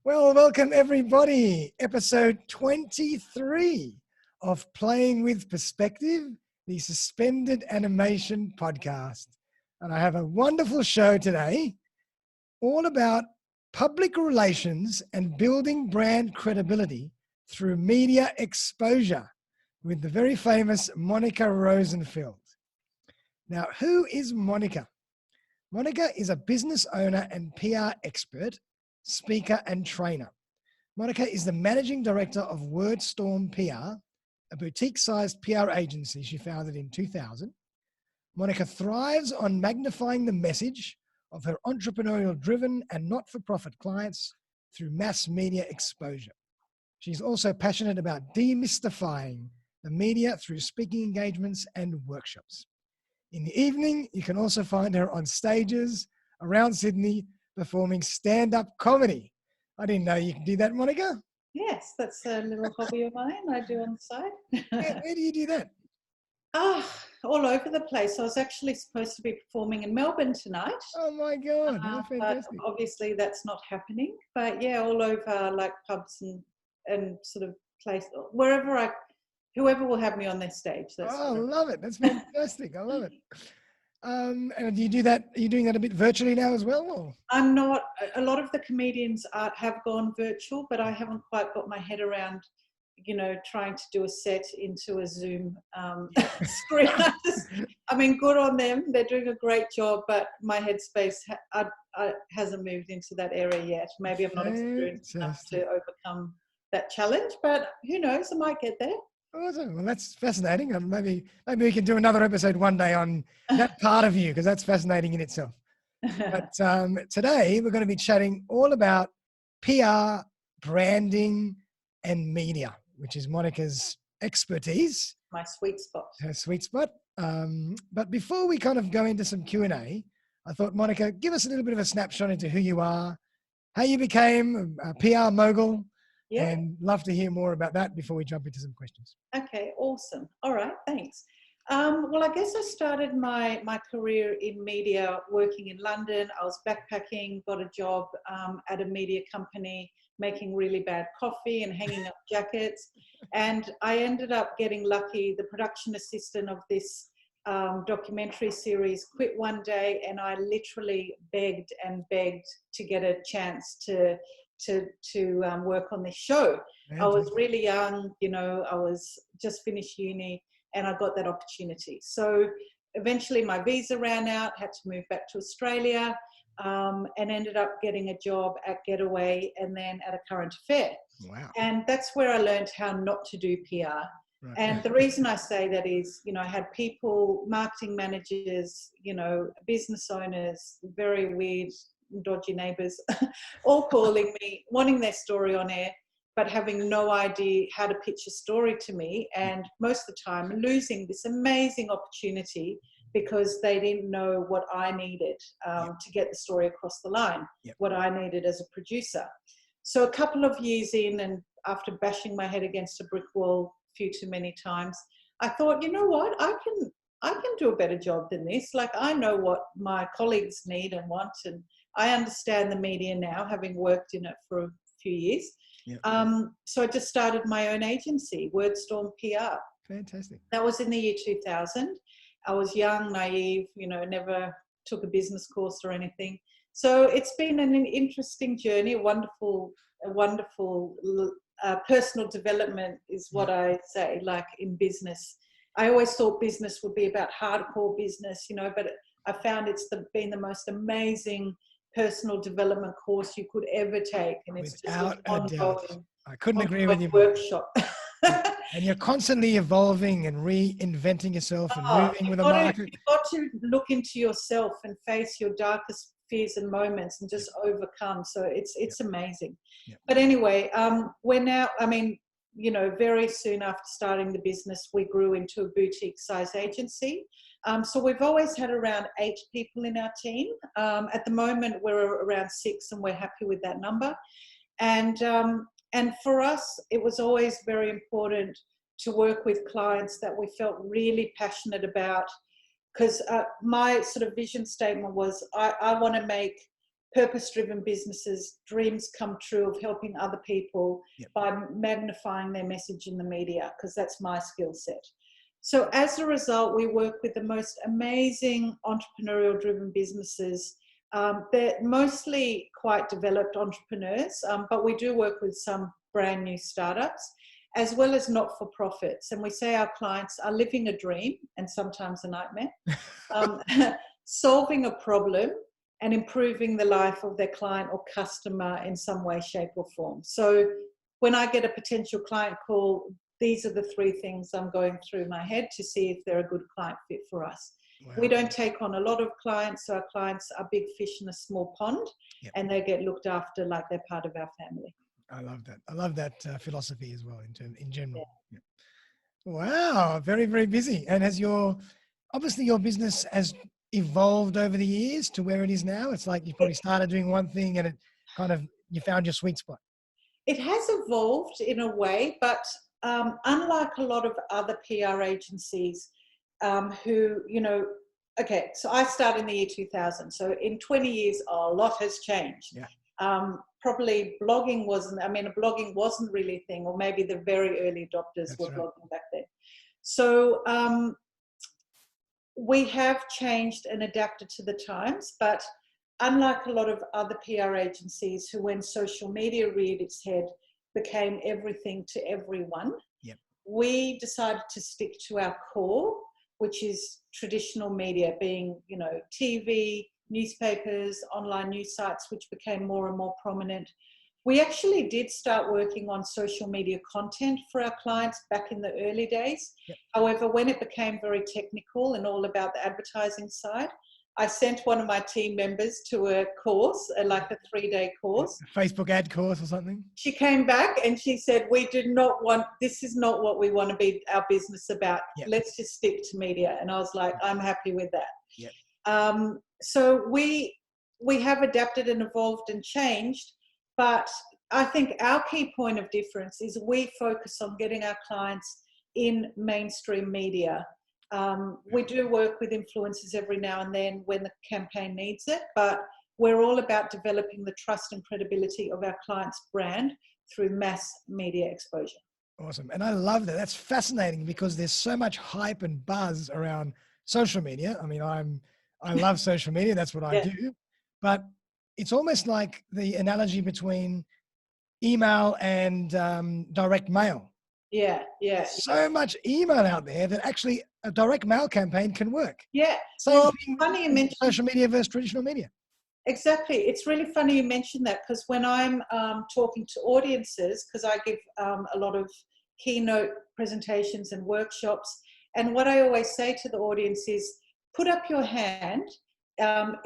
Well, welcome everybody. Episode 23 of Playing with Perspective, the Suspended Animation Podcast. And I have a wonderful show today, all about public relations and building brand credibility through media exposure with the very famous Monica Rosenfeld. Now, who is Monica? Monica is a business owner and PR expert, speaker and trainer. Monica is the managing director of WordStorm PR, a boutique-sized PR agency she founded in 2000. Monica thrives on magnifying the message of her entrepreneurial-driven and not-for-profit clients through mass media exposure. She's also passionate about demystifying the media through speaking engagements and workshops. In the evening, you can also find her on stages around Sydney performing stand-up comedy. I didn't know you could do that, Monica. Yes, that's a little hobby of mine I do on the side. Where do you do that? All over the place. I was actually supposed to be performing in Melbourne tonight. Oh my God, how fantastic. But obviously that's not happening. But yeah, all over like pubs and sort of place, whoever will have me on their stage. I love it. That's fantastic. I love it. And do you do that? Are you doing that a bit virtually now as well? Or? I'm not. A lot of the comedians have gone virtual, but I haven't quite got my head around, trying to do a set into a Zoom screen. I mean, good on them. They're doing a great job, but my headspace hasn't moved into that area yet. Maybe I'm not experienced enough to overcome that challenge, but who knows? I might get there. Awesome. Well, that's fascinating. Maybe we can do another episode one day on that part of you, because that's fascinating in itself. But today we're going to be chatting all about PR, branding, and media, which is Monica's expertise. My sweet spot. Her sweet spot. But before we kind of go into some Q&A, I thought, Monica, give us a little bit of a snapshot into who you are, how you became a PR mogul. Yeah. And love to hear more about that before we jump into some questions. Okay, awesome. All right, thanks. Well, I guess I started my career in media working in London. I was backpacking, got a job at a media company, making really bad coffee and hanging up jackets. And I ended up getting lucky. The production assistant of this documentary series quit one day, and I literally begged and begged to get a chance to work on this show. I was really young, I was just finished uni, and I got that opportunity. So eventually my visa ran out, had to move back to Australia, and ended up getting a job at Getaway and then at a Current Affair. Wow. And that's where I learned how not to do PR. Right. And the reason I say that is, I had people, marketing managers, business owners, very weird, dodgy neighbours, all calling me, wanting their story on air, but having no idea how to pitch a story to me, and most of the time losing this amazing opportunity because they didn't know what I needed to get the story across the line, what I needed as a producer. So a couple of years in, and after bashing my head against a brick wall a few too many times, I thought, you know what, I can do a better job than this. Like, I know what my colleagues need and want, and I understand the media now, having worked in it for a few years. Yep. So I just started my own agency, WordStorm PR. Fantastic. That was in the year 2000. I was young, naive, never took a business course or anything. So it's been an interesting journey, a wonderful personal development is what I say, like in business. I always thought business would be about hardcore business, but I found it's been the most amazing personal development course you could ever take, and it's without just an ongoing. I couldn't agree with you. Workshop. And you're constantly evolving and reinventing yourself and moving with the market. You've got to look into yourself and face your darkest fears and moments and just overcome. So it's amazing. Yep. But anyway, we're now, very soon after starting the business, we grew into a boutique size agency. So we've always had around 8 people in our team. At the moment, we're around 6, and we're happy with that number. And for us, it was always very important to work with clients that we felt really passionate about, because my sort of vision statement was, I want to make purpose-driven businesses, dreams come true of helping other people by magnifying their message in the media, because that's my skill set. So as a result, we work with the most amazing entrepreneurial-driven businesses. They're mostly quite developed entrepreneurs, but we do work with some brand new startups, as well as not-for-profits. And we say our clients are living a dream, and sometimes a nightmare, solving a problem and improving the life of their client or customer in some way, shape or form. So when I get a potential client call, these are the three things I'm going through my head to see if they're a good client fit for us. Wow. We don't take on a lot of clients, so our clients are big fish in a small pond, and they get looked after like they're part of our family. I love that. I love that philosophy as well in general. Yeah. Wow, very, very busy. And obviously your business has evolved over the years to where it is now. It's like you probably started doing one thing and it kind of, you found your sweet spot. It has evolved in a way, but unlike a lot of other PR agencies who, okay, so I started in the year 2000. So in 20 years, a lot has changed. Yeah. Probably blogging wasn't really a thing, or maybe the very early adopters were blogging back then. So we have changed and adapted to the times, but unlike a lot of other PR agencies who, when social media reared its head, became everything to everyone, we decided to stick to our core, which is traditional media, being, TV, newspapers, online news sites, which became more and more prominent. We actually did start working on social media content for our clients back in the early days. Yep. However, when it became very technical and all about the advertising side, I sent one of my team members to a course, like a 3-day course. A Facebook ad course or something? She came back and she said, this is not what we want to be our business about. Yep. Let's just stick to media. And I was like, I'm happy with that. Yep. So we have adapted and evolved and changed. But I think our key point of difference is we focus on getting our clients in mainstream media. We do work with influencers every now and then when the campaign needs it, but we're all about developing the trust and credibility of our client's brand through mass media exposure. Awesome. And I love that. That's fascinating because there's so much hype and buzz around social media. I mean, I love social media. That's what I do. But it's almost like the analogy between email and direct mail. Yeah. There's so much email out there that actually a direct mail campaign can work. Yeah. Same thing funny you mentioned social media versus traditional media. Exactly. It's really funny you mentioned that, because when I'm talking to audiences, because I give a lot of keynote presentations and workshops, and what I always say to the audience is, put up your hand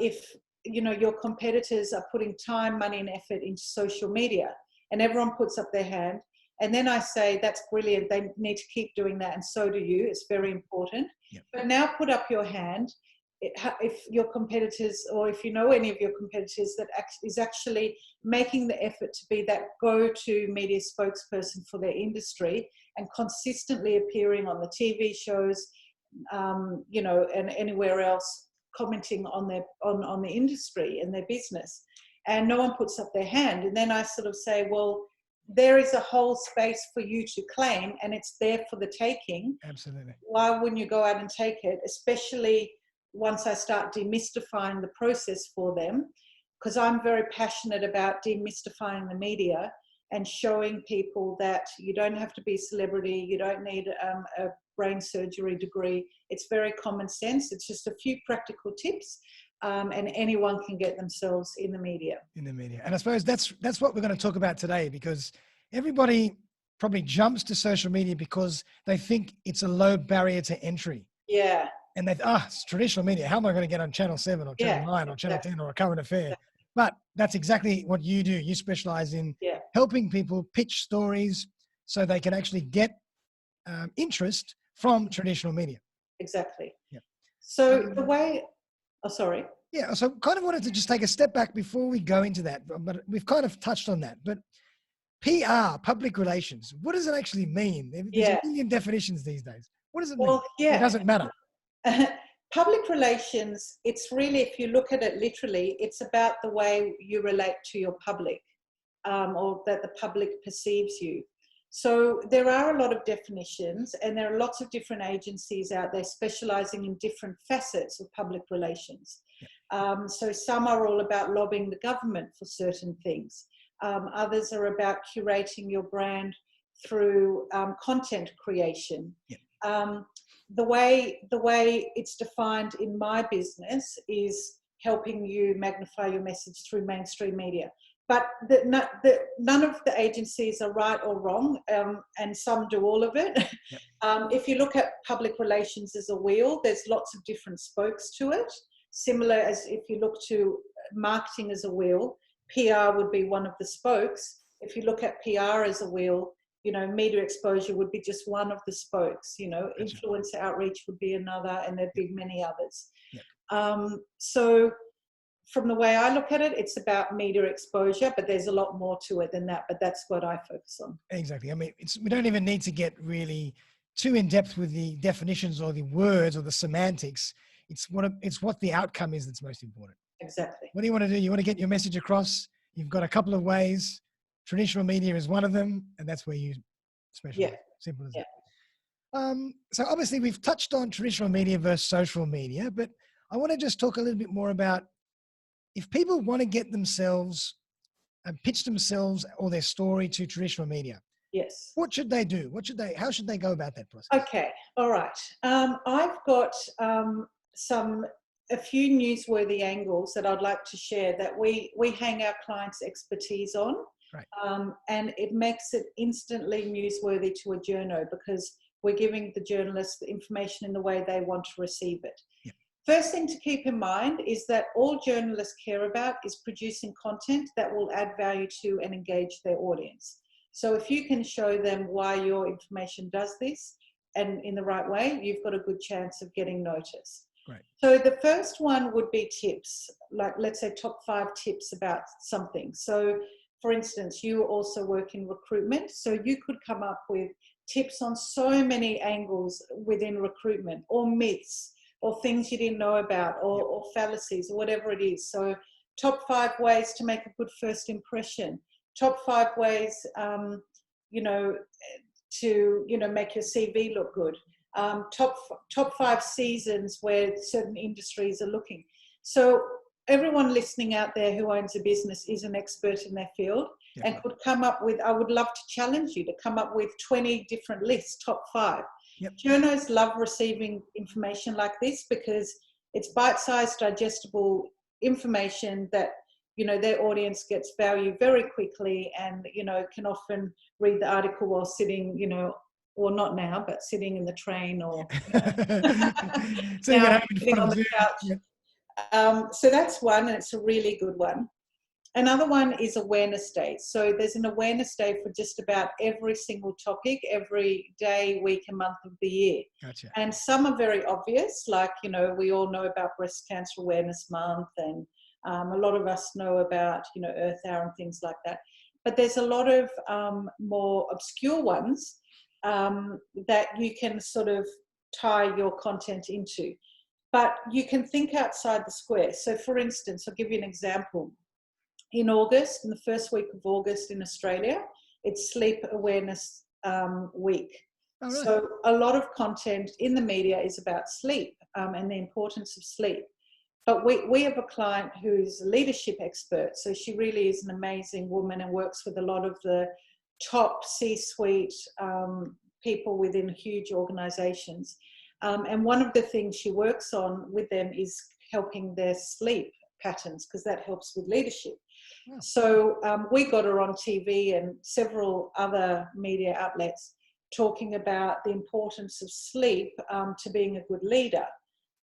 if your competitors are putting time, money and effort into social media, and everyone puts up their hand. And then I say, that's brilliant. They need to keep doing that. And so do you. It's very important. Yep. But now put up your hand if your competitors, or if you know any of your competitors that is actually making the effort to be that go-to media spokesperson for their industry and consistently appearing on the TV shows, and anywhere else, commenting on the industry and their business, and no one puts up their hand. And then I sort of say, well, there is a whole space for you to claim, and it's there for the taking. Absolutely. Why wouldn't you go out and take it? Especially once I start demystifying the process for them, because I'm very passionate about demystifying the media and showing people that you don't have to be a celebrity, you don't need a brain surgery degree. It's very common sense. It's just a few practical tips, and anyone can get themselves in the media. In the media. And I suppose that's what we're going to talk about today, because everybody probably jumps to social media because they think it's a low barrier to entry. Yeah. And it's traditional media. How am I going to get on Channel 7 or Channel 9 or Channel 10 or a current affair? Exactly. But that's exactly what you do. You specialize in helping people pitch stories so they can actually get interest from traditional media. Exactly. Yeah. So the way, sorry. Yeah. So kind of wanted to just take a step back before we go into that, but we've kind of touched on that. But PR, public relations, what does it actually mean? There's a million definitions these days. What does it mean? It doesn't matter. Public relations, it's really, if you look at it literally, it's about the way you relate to your public, or that the public perceives you. So there are a lot of definitions, and there are lots of different agencies out there specializing in different facets of public relations. So some are all about lobbying the government for certain things. Others are about curating your brand through content creation. The way it's defined in my business is helping you magnify your message through mainstream media. But none of the agencies are right or wrong, and some do all of it. If you look at public relations as a wheel, there's lots of different spokes to it. Similar as if you look to marketing as a wheel, PR would be one of the spokes. If you look at PR as a wheel, you know, media exposure would be just one of the spokes. You know, influencer outreach would be another, and there'd be many others. So from the way I look at it, it's about media exposure, but there's a lot more to it than that. But that's what I focus on. Exactly. I mean, we don't even need to get really too in depth with the definitions or the words or the semantics. It's what the outcome is that's most important. Exactly. What do you want to do? You want to get your message across. You've got a couple of ways. Traditional media is one of them, and that's where you specialize. Simple as that. So obviously we've touched on traditional media versus social media, but I want to just talk a little bit more about if people want to get themselves and pitch themselves or their story to traditional media. Yes. What should they do? How should they go about that process? Okay. All right. I've got a few newsworthy angles that I'd like to share that we hang our clients' expertise on. Right. And it makes it instantly newsworthy to a journo because we're giving the journalists the information in the way they want to receive it. First thing to keep in mind is that all journalists care about is producing content that will add value to and engage their audience. So if you can show them why your information does this and in the right way, you've got a good chance of getting noticed. Right. So the first one would be tips, like let's say top 5 tips about something. So for instance, you also work in recruitment, so you could come up with tips on so many angles within recruitment, or myths, or things you didn't know about, or fallacies, or whatever it is. So top 5 ways to make a good first impression. Top 5 ways, to make your CV look good. Top 5 seasons where certain industries are looking. So everyone listening out there who owns a business is an expert in their field and could come up with, I would love to challenge you to come up with 20 different lists, top 5. Journos love receiving information like this because it's bite-sized, digestible information that, you know, their audience gets value very quickly and, you know, can often read the article while sitting, you know, or not now, but sitting in the train or sitting on the couch. So that's one, and it's a really good one. Another one is awareness day. So there's an awareness day for just about every single topic, every day, week, and month of the year. Gotcha. And some are very obvious, like, you know, we all know about Breast Cancer Awareness Month, and a lot of us know about, you know, Earth Hour and things like that. But there's a lot of more obscure ones that you can sort of tie your content into. But you can think outside the square. So for instance, I'll give you an example. In August, in the first week of August in Australia, it's Sleep Awareness Week. Oh, really? So a lot of content in the media is about sleep and the importance of sleep. But we have a client who's a leadership expert. So she really is an amazing woman and works with a lot of the top C-suite people within huge organizations. And one of the things she works on with them is helping their sleep patterns, because that helps with leadership. Wow. So we got her on TV and several other media outlets talking about the importance of sleep to being a good leader.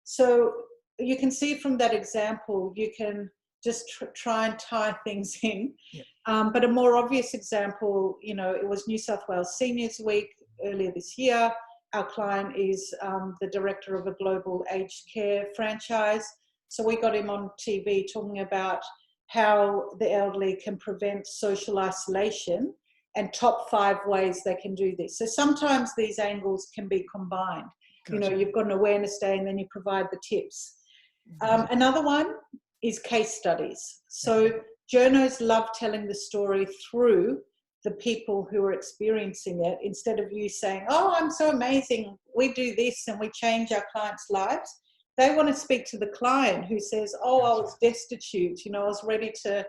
So you can see from that example, you can just try and tie things in. Yeah. But a more obvious example, you know, it was New South Wales Seniors Week earlier this year. Our client is the director of a global aged care franchise. So we got him on TV talking about how the elderly can prevent social isolation and top 5 ways they can do this. So sometimes these angles can be combined. Gotcha. You've got an awareness day and then you provide the tips. Gotcha. Another one is case studies. So journos love telling the story through the people who are experiencing it, instead of you saying, oh, I'm so amazing, we do this and we change our clients' lives. They want to speak to the client who says, oh, I was destitute, I was ready to,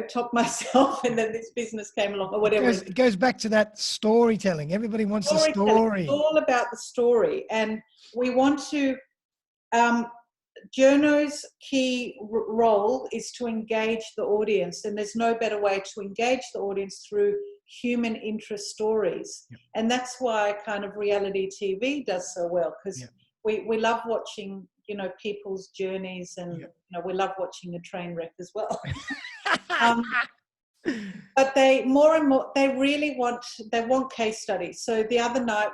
top myself, and then this business came along, or whatever. It goes back to that storytelling. Everybody wants a story. It's all about the story. And we want to, journo's key role is to engage the audience, and there's no better way to engage the audience through human interest stories. Yep. And that's why kind of reality TV does so well, because we love watching, people's journeys, and we love watching a train wreck as well. But they really want case studies. So the other night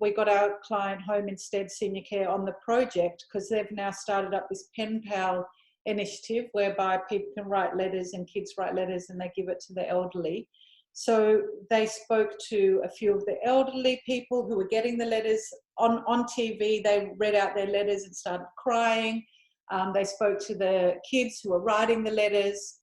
we got our client Home Instead Senior Care on the project, because they've now started up this pen pal initiative whereby people can write letters and kids write letters and they give it to the elderly. So they spoke to a few of the elderly people who were getting the letters on TV. They read out their letters and started crying. They spoke to the kids who were writing the letters.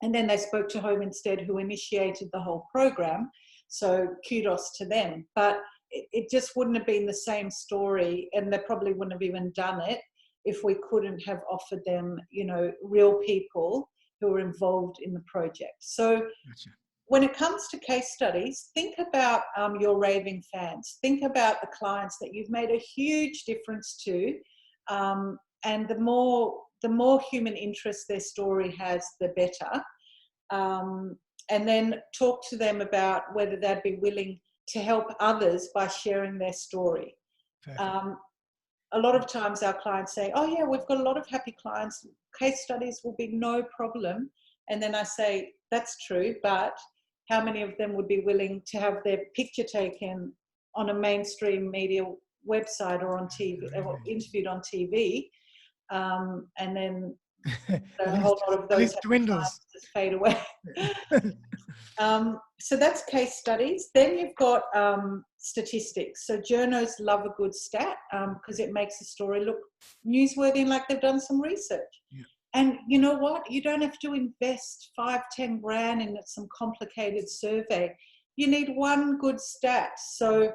And then they spoke to Home Instead, who initiated the whole program. So kudos to them. But it just wouldn't have been the same story, and they probably wouldn't have even done it if we couldn't have offered them, real people who are involved in the project. So when it comes to case studies, think about your raving fans. Think about the clients that you've made a huge difference to. And the more human interest their story has, the better. And then talk to them about whether they'd be willing to help others by sharing their story. A lot of times our clients say, oh yeah, we've got a lot of happy clients, case studies will be no problem. And then I say, that's true, but how many of them would be willing to have their picture taken on a mainstream media website or on TV, or interviewed on TV? And then a whole lot of those dwindles, just fade away. So that's case studies. Then you've got statistics. So journos love a good stat because it makes the story look newsworthy and like they've done some research. Yeah. And you know what? You don't have to invest 5-10 grand in some complicated survey. You need one good stat. So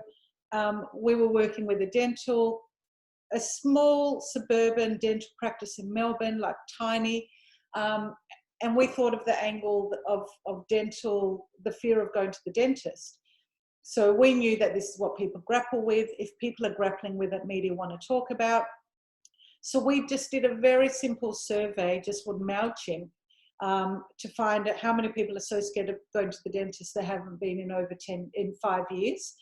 we were working with a small suburban dental practice in Melbourne, like tiny. And we thought of the angle of dental, the fear of going to the dentist. So we knew that this is what people grapple with. If people are grappling with it, media want to talk about. So we just did a very simple survey just with MailChimp to find out how many people are so scared of going to the dentist they haven't been in 5 years.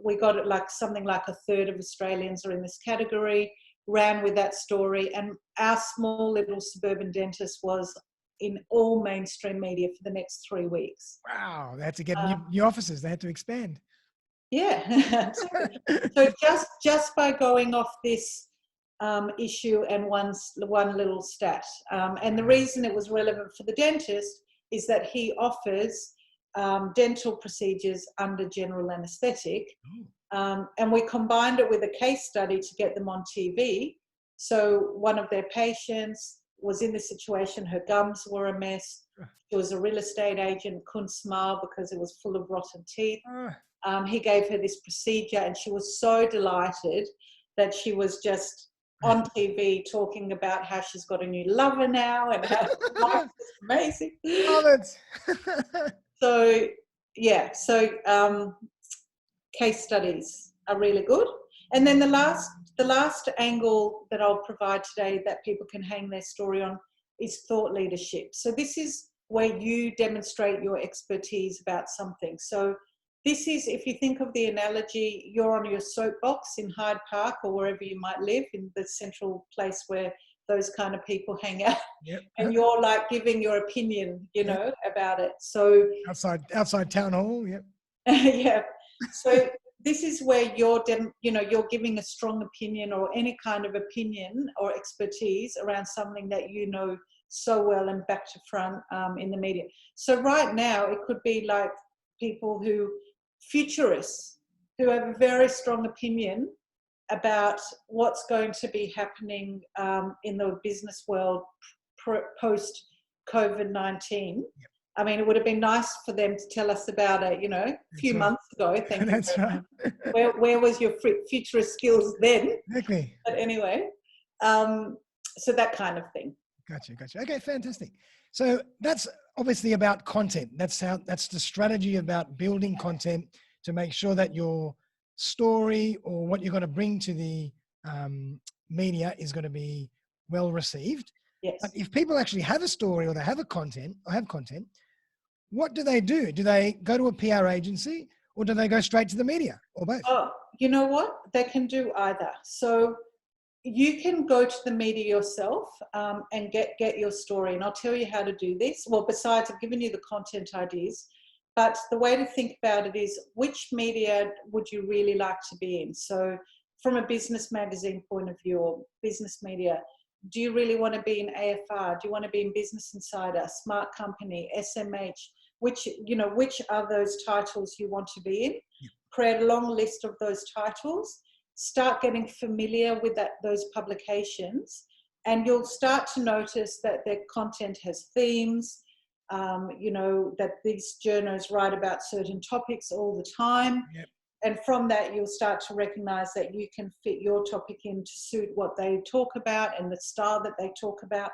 We got it like something like a third of Australians are in this category, ran with that story, and our small little suburban dentist was in all mainstream media for the next 3 weeks. Wow, they had to get new offices, they had to expand. Yeah. So just by going off this issue and one little stat. And the reason it was relevant for the dentist is that he offers dental procedures under general anaesthetic. And we combined it with a case study to get them on TV. So one of their patients was in this situation, her gums were a mess. She was a real estate agent, couldn't smile because it was full of rotten teeth. He gave her this procedure and she was so delighted that she was just on TV talking about how she's got a new lover now and how life is amazing. Love it. So, yeah, case studies are really good. And then the last angle that I'll provide today that people can hang their story on is thought leadership. So this is where you demonstrate your expertise about something. So this is, if you think of the analogy, you're on your soapbox in Hyde Park or wherever you might live, in the central place where those kind of people hang out. Yep. And you're like giving your opinion, about it. So outside town hall. Yep. Yeah. So this is where you're giving a strong opinion or any kind of opinion or expertise around something that you know so well and back to front in the media. So right now it could be like people futurists who have a very strong opinion about what's going to be happening in the business world post COVID-19. Yep. I mean, it would have been nice for them to tell us about it, a few months ago. Thank you. That's right. Where was your futurist skills then? Exactly. But anyway, so that kind of thing. Gotcha. Okay, fantastic. So that's obviously about content. That's the strategy about building content to make sure that your story or what you're going to bring to the media is going to be well received. Yes. But if people actually have a story or they have content, what do they do? Do they go to a PR agency or do they go straight to the media or both? Oh, you know what? They can do either. So you can go to the media yourself and get your story. And I'll tell you how to do this. Well, besides I've given you the content ideas, but the way to think about it is which media would you really like to be in? So from a business magazine point of view or business media, do you really want to be in AFR? Do you want to be in Business Insider, Smart Company, SMH? Which are those titles you want to be in? Yeah. Create a long list of those titles. Start getting familiar with those publications, and you'll start to notice that their content has themes, that these journals write about certain topics all the time. Yep. And from that, you'll start to recognize that you can fit your topic in to suit what they talk about and the style that they talk about.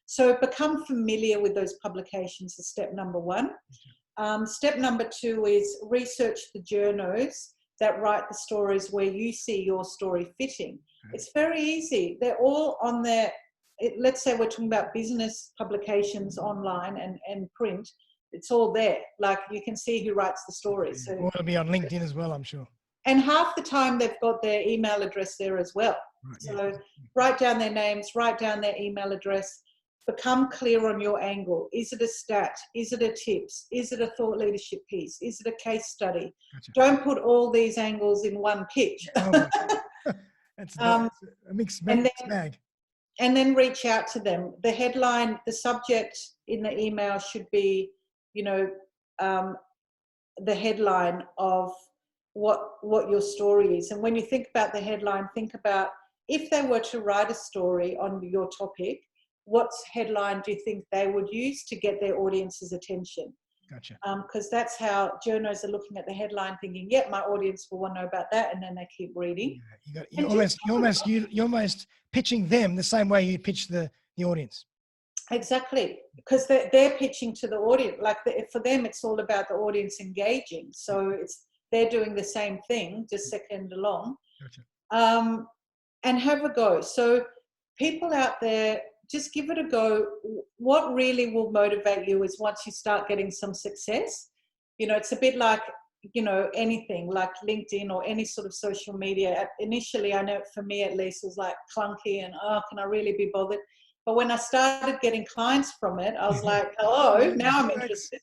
So become familiar with those publications is step number one. Step number two is research the journals that write the stories where you see your story fitting. It's very easy. They're all on their, let's say we're talking about business publications online and print. It's all there. Like you can see who writes the stories. So, or it'll be on LinkedIn as well, I'm sure. And half the time they've got their email address there as well. Right, so write down their names, write down their email address, become clear on your angle. Is it a stat? Is it a tips? Is it a thought leadership piece? Is it a case study? Gotcha. Don't put all these angles in one pitch. That's a mixed bag. And then reach out to them. The headline, the subject in the email should be, the headline of what your story is. And when you think about the headline, think about if they were to write a story on your topic, what headline do you think they would use to get their audience's attention? Gotcha. Because that's how journalists are looking at the headline, thinking, "Yep, my audience will want to know about that," and then they keep reading. Yeah, you're almost pitching them the same way you pitch the audience. Exactly, because they're pitching to the audience. Like for them, it's all about the audience engaging. So they're doing the same thing, just second along. Gotcha. And have a go. So people out there, just give it a go. What really will motivate you is once you start getting some success. It's a bit like, anything like LinkedIn or any sort of social media. Initially, I know for me at least, it was like clunky and, can I really be bothered? But when I started getting clients from it, I was like, hello, now I'm interested.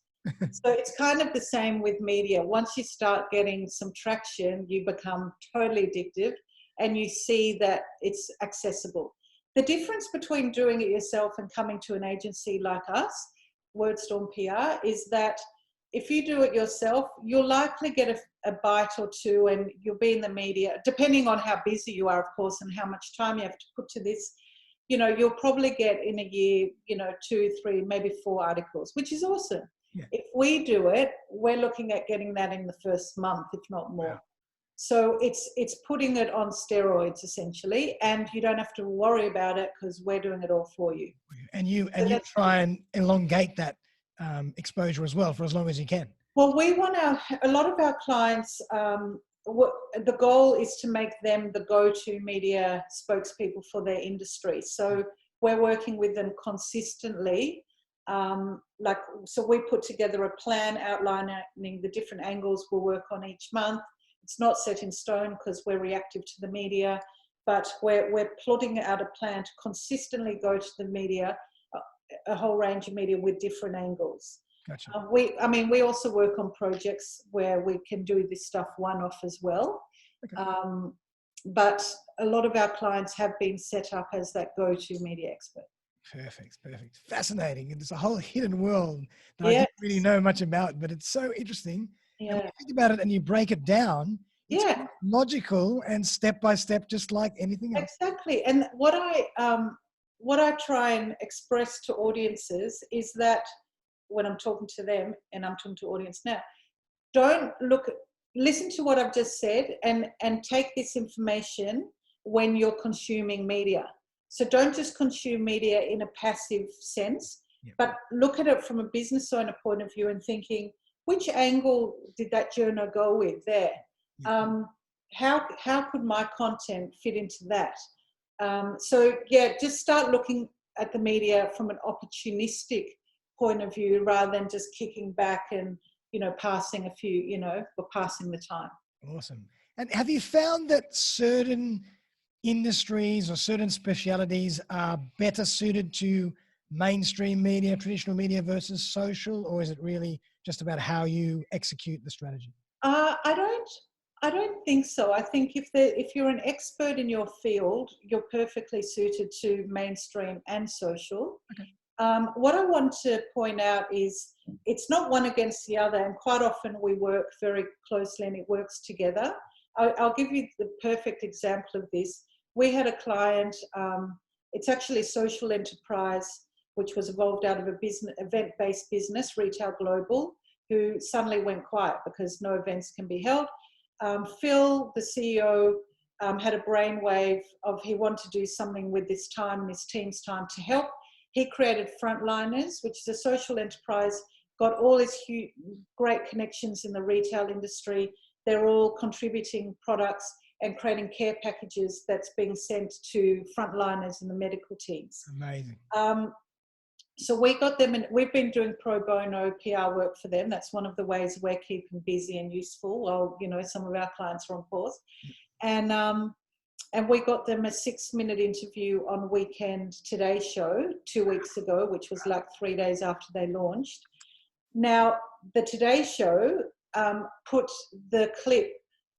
So it's kind of the same with media. Once you start getting some traction, you become totally addictive and you see that it's accessible. The difference between doing it yourself and coming to an agency like us, WordStorm PR, is that if you do it yourself, you'll likely get a bite or two and you'll be in the media, depending on how busy you are, of course, and how much time you have to put to this. You'll probably get in a year, 2, 3, maybe 4 articles, which is awesome. Yeah. If we do it, we're looking at getting that in the first month, if not more. Wow. So it's putting it on steroids essentially, and you don't have to worry about it because we're doing it all for you. And you try and elongate that exposure as well for as long as you can. Well, we want a lot of our clients. The goal is to make them the go-to media spokespeople for their industry. So we're working with them consistently. So we put together a plan outlining the different angles we'll work on each month. It's not set in stone because we're reactive to the media, but we're plotting out a plan to consistently go to the media, a whole range of media with different angles. Gotcha. We also work on projects where we can do this stuff one-off as well. Okay. But a lot of our clients have been set up as that go-to media expert. Perfect. Fascinating. It's a whole hidden world that I didn't really know much about, but it's so interesting. Yeah. And when you think about it and you break it down, It's Yeah, logical and step by step, just like anything else. exactly. And what I try and express to audiences is that when I'm talking to them, and I'm talking to audience now, don't listen to what I've just said and take this information when you're consuming media. So don't just consume media in a passive sense, but look at it from a business owner point of view and thinking, which angle did that journal go with there? How could my content fit into that? So yeah, just start looking at the media from an opportunistic point of view rather than just kicking back and passing a few, or passing the time. Awesome. And have you found that certain industries or certain specialities are better suited to mainstream media, traditional media versus social, or is it really just about how you execute the strategy? I don't think so. I think if you're an expert in your field, you're perfectly suited to mainstream and social. Okay. What I want to point out is it's not one against the other, and quite often we work very closely and it works together. I'll give you the perfect example of this. We had a client, it's actually a social enterprise which was evolved out of a event-based business, Retail Global, who suddenly went quiet because no events can be held. Phil, the CEO, had a brainwave of he wanted to do something with this time and his team's time to help. He created Frontliners, which is a social enterprise, got all his great connections in the retail industry. They're all contributing products and creating care packages that's being sent to frontliners and the medical teams. Amazing. So we got them, and we've been doing pro bono PR work for them. That's one of the ways we're keeping busy and useful while some of our clients are on pause. And we got them a 6-minute interview on Weekend Today show 2 weeks ago, which was like 3 days after they launched. Now, the Today show put the clip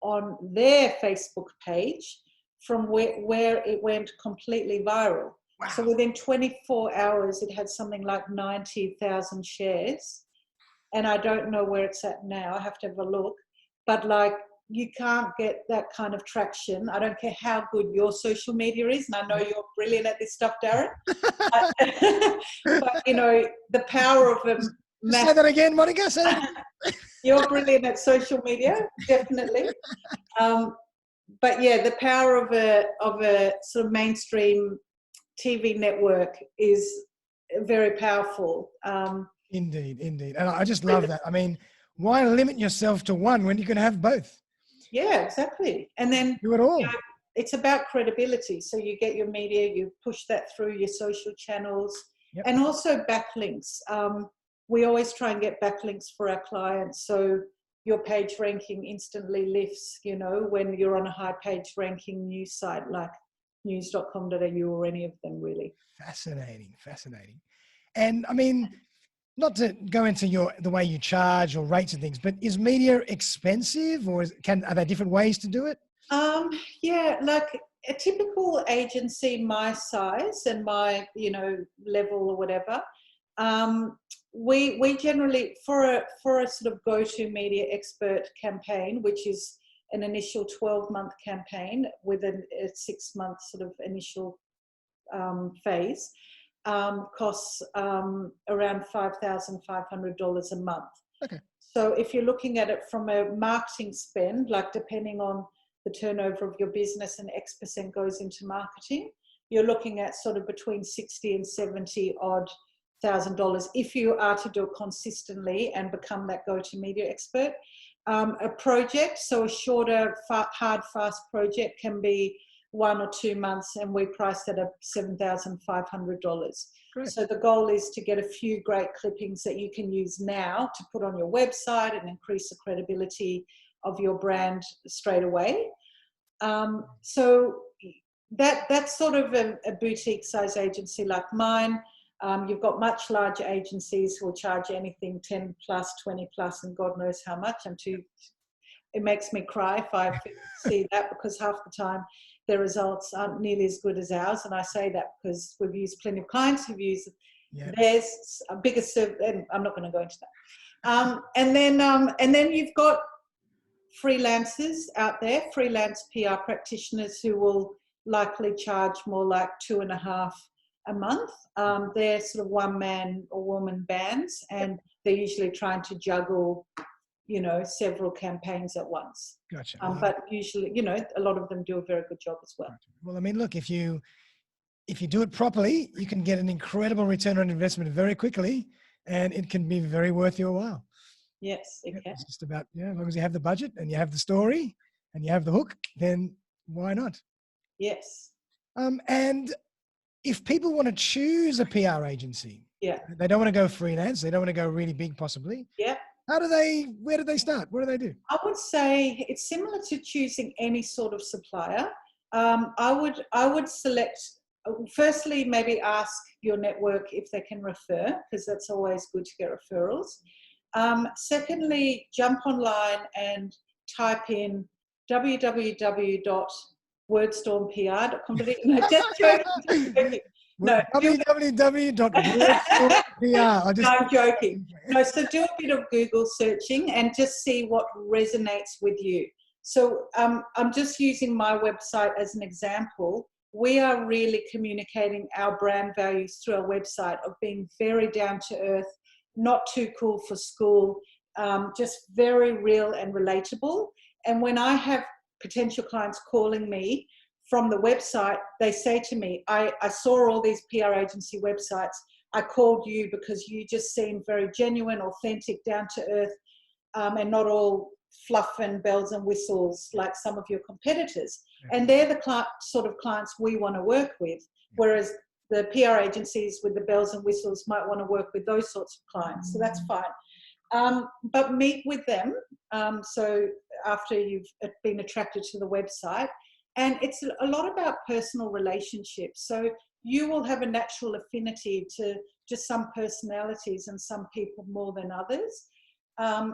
on their Facebook page from where it went completely viral. Wow. So within 24 hours, it had something like 90,000 shares. And I don't know where it's at now. I have to have a look. But you can't get that kind of traction. I don't care how good your social media is. And I know you're brilliant at this stuff, Darren. But the power of a say that again, Monica. Say that again. You're brilliant at social media, definitely. But yeah, the power of a sort of mainstream TV network is very powerful. Indeed. And I just love that. I mean, why limit yourself to one when you can have both? Yeah, exactly. And then do it all. It's about credibility. So you get your media, you push that through your social channels, and also backlinks. We always try and get backlinks for our clients. So your page ranking instantly lifts, when you're on a high page ranking news site like news.com.au or any of them, really. Fascinating. And I mean, not to go into the way you charge or rates and things, but is media expensive, or are there different ways to do it? Yeah, like a typical agency my size and my level or whatever, we generally for a sort of go-to media expert campaign, which is an initial 12-month campaign with a 6-month sort of initial phase, costs around $5,500 a month. Okay. So if you're looking at it from a marketing spend, like depending on the turnover of your business and X% goes into marketing, you're looking at sort of between 60 and 70 odd $1,000 if you are to do it consistently and become that go-to media expert. A project, so a shorter, hard, fast project can be 1 or 2 months, and we price that at $7,500. So the goal is to get a few great clippings that you can use now to put on your website and increase the credibility of your brand straight away. So that's sort of a boutique size agency like mine. You've got much larger agencies who will charge anything 10 plus, 20 plus, and God knows how much. It makes me cry if I see that, because half the time their results aren't nearly as good as ours. And I say that because we've used plenty of clients who've used theirs, a bigger service, and I'm not going to go into that. And then you've got freelancers out there, freelance PR practitioners who will likely charge more like 2.5 a month. They're sort of one man or woman bands, and they're usually trying to juggle, several campaigns at once. Gotcha. But usually, a lot of them do a very good job as well. Gotcha. Well, I mean, look, if you do it properly, you can get an incredible return on investment very quickly, and it can be very worth your while. Yes, it can. It's just about, as long as you have the budget and you have the story and you have the hook, then why not? Yes. And if people want to choose a PR agency, they don't want to go freelance, they don't want to go really big possibly. Yeah. Where do they start? What do they do? I would say it's similar to choosing any sort of supplier. I would select, firstly, maybe ask your network if they can refer, because that's always good to get referrals. Secondly, jump online and type in www.wordstormpr.com. No, just joking. No, www.wordstormpr. No, I'm joking. No, so do a bit of Google searching and just see what resonates with you. So I'm just using my website as an example. We are really communicating our brand values through our website of being very down to earth, not too cool for school, just very real and relatable. And when I have potential clients calling me from the website, they say to me, I saw all these PR agency websites. I called you because you just seem very genuine, authentic, down to earth, and not all fluff and bells and whistles like some of your competitors. And they're the sort of clients we want to work with, whereas the PR agencies with the bells and whistles might want to work with those sorts of clients. So that's fine. But meet with them. So after you've been attracted to the website, and it's a lot about personal relationships. So you will have a natural affinity to just some personalities and some people more than others.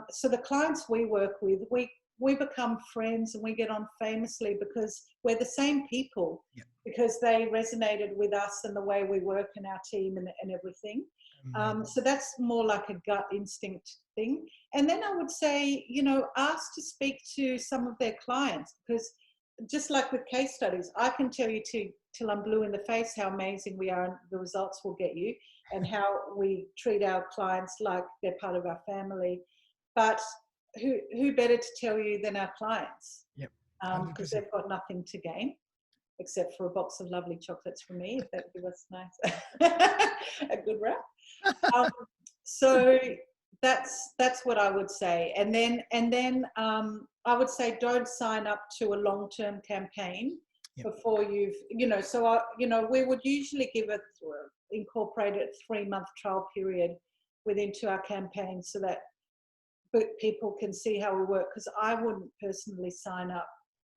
So the clients we work with, we become friends and we get on famously because we're the same people, because they resonated with us and the way we work in our team and everything. So that's more like a gut instinct thing. And then I would say, ask to speak to some of their clients, because just like with case studies, I can tell you till I'm blue in the face how amazing we are and the results we'll get you, and how we treat our clients like they're part of our family. But who better to tell you than our clients? Because they've got nothing to gain except for a box of lovely chocolates from me, if that would give us nice a good wrap. So that's what I would say. And then I would say don't sign up to a long-term campaign before you've, so we would usually incorporate a 3-month trial period into our campaign so that people can see how we work, because I wouldn't personally sign up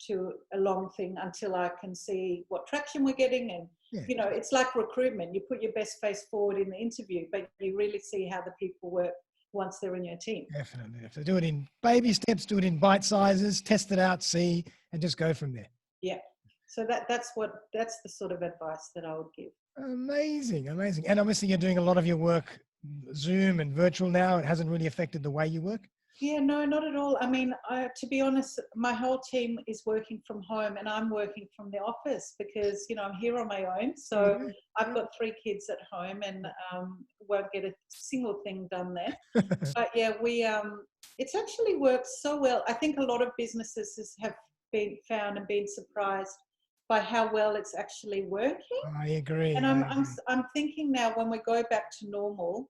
to a long thing until I can see what traction we're getting. And it's like recruitment. You put your best face forward in the interview, but you really see how the people work once they're in your team. Definitely. If they do it in baby steps, do it in bite sizes, test it out, see, and just go from there. Yeah. So that's the sort of advice that I would give. Amazing. And obviously you're doing a lot of your work Zoom and virtual now. It hasn't really affected the way you work? Yeah, no, not at all. I mean, to be honest, my whole team is working from home and I'm working from the office because, I'm here on my own. So I've got 3 kids at home and won't get a single thing done there. But yeah, it's actually worked so well. I think a lot of businesses have been surprised by how well it's actually working. I agree. And I'm thinking now, when we go back to normal,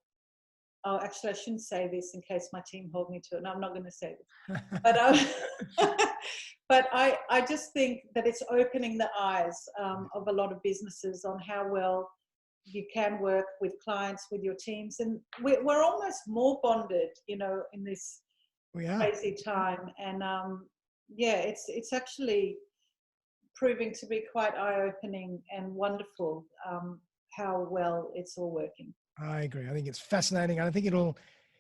actually I shouldn't say this in case my team hold me to it. No, I'm not going to say this. But I just think that it's opening the eyes of a lot of businesses on how well you can work with clients, with your teams, and we're almost more bonded, in this crazy time. And it's actually proving to be quite eye-opening and wonderful how well it's all working. I agree. I think it's fascinating. I think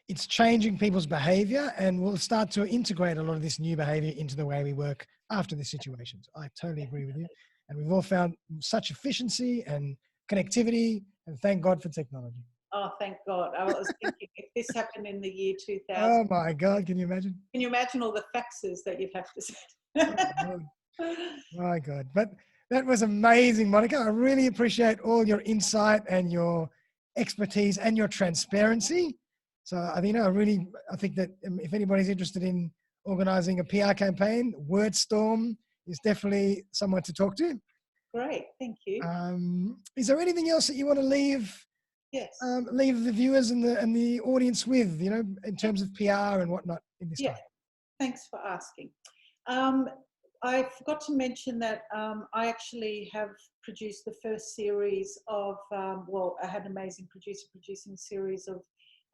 it's changing people's behavior, and we'll start to integrate a lot of this new behavior into the way we work after this situation. So I totally agree with you. And we've all found such efficiency and connectivity, and thank God for technology. Oh, thank God. I was thinking if this happened in the year 2000, Oh my God, can you imagine? can you imagine all the faxes that you'd have to Oh, send? Lord. My God. But that was amazing, Monica. I really appreciate all your insight and your expertise and your transparency. So I think that if anybody's interested in organizing a PR campaign, WordStorm is definitely someone to talk to. Great, thank you. Is there anything else that you want to leave Yes. leave the viewers and the audience with, in terms of PR and whatnot in this Yeah, time? thanks for asking. I forgot to mention that I actually have produced the first series of, I had an amazing producer producing a series of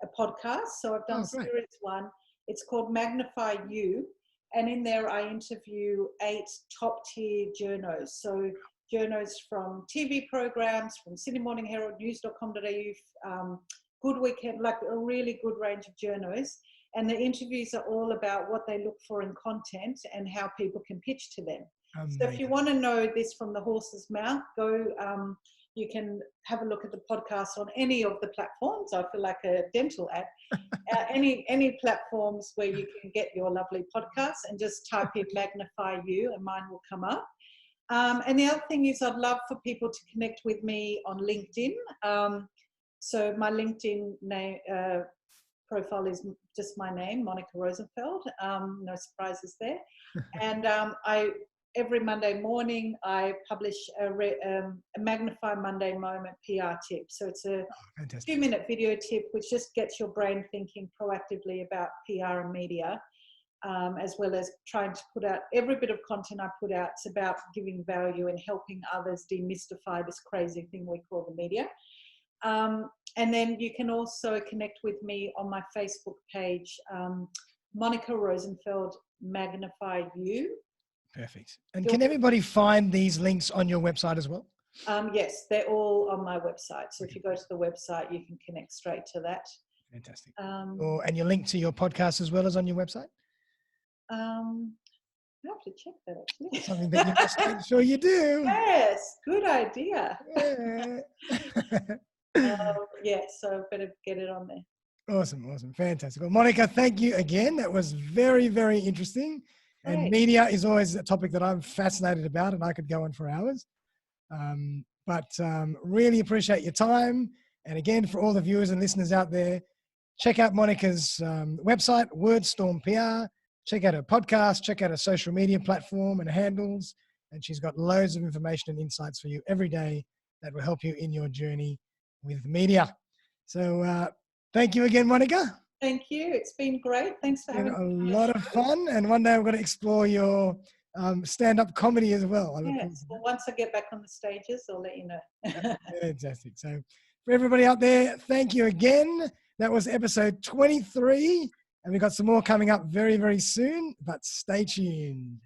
a podcast. So I've done Great. series 1. It's called Magnify You. And in there, I interview 8 top-tier journos. So journos from TV programs, from Sydney Morning Herald, news.com.au, Good Weekend, like a really good range of journos. And the interviews are all about what they look for in content and how people can pitch to them. Amazing. So if you want to know this from the horse's mouth, you can have a look at the podcast on any of the platforms. I feel like a dental ad. Any platforms where you can get your lovely podcast, and just type in Magnify You and mine will come up. And the other thing is I'd love for people to connect with me on LinkedIn. So my LinkedIn name, profile is just my name, Monica Rosenfeld. No surprises there. And every Monday morning I publish a Magnify Monday Moment PR tip. So it's a 2-minute video tip which just gets your brain thinking proactively about PR and media, as well as trying to put out every bit of content I put out. It's about giving value and helping others demystify this crazy thing we call the media. And then you can also connect with me on my Facebook page, Monica Rosenfeld, Magnify You. Perfect. And can everybody find these links on your website as well? Yes, they're all on my website. So if you go to the website, you can connect straight to that. Fantastic. And your link to your podcast as well as on your website? I have to check that actually. Something that you must make sure you do. Yes, good idea. Yeah. So I better get it on there. Awesome. Fantastic. Well, Monica, thank you again. That was very, very interesting. And Great. media is always a topic that I'm fascinated about, and I could go on for hours. But really appreciate your time. And again, for all the viewers and listeners out there, check out Monica's website, WordStorm PR. Check out her podcast. Check out her social media platform and handles. And she's got loads of information and insights for you every day that will help you in your journey with media. So thank you again, Monica. Thank you. It's been great. Thanks for having me. A lot of fun. And one day I'm going to explore your stand-up comedy as well. Yes. Well, once I get back on the stages, I'll let you know. Fantastic. So for everybody out there, thank you again. That was episode 23. And we've got some more coming up very, very soon, but stay tuned.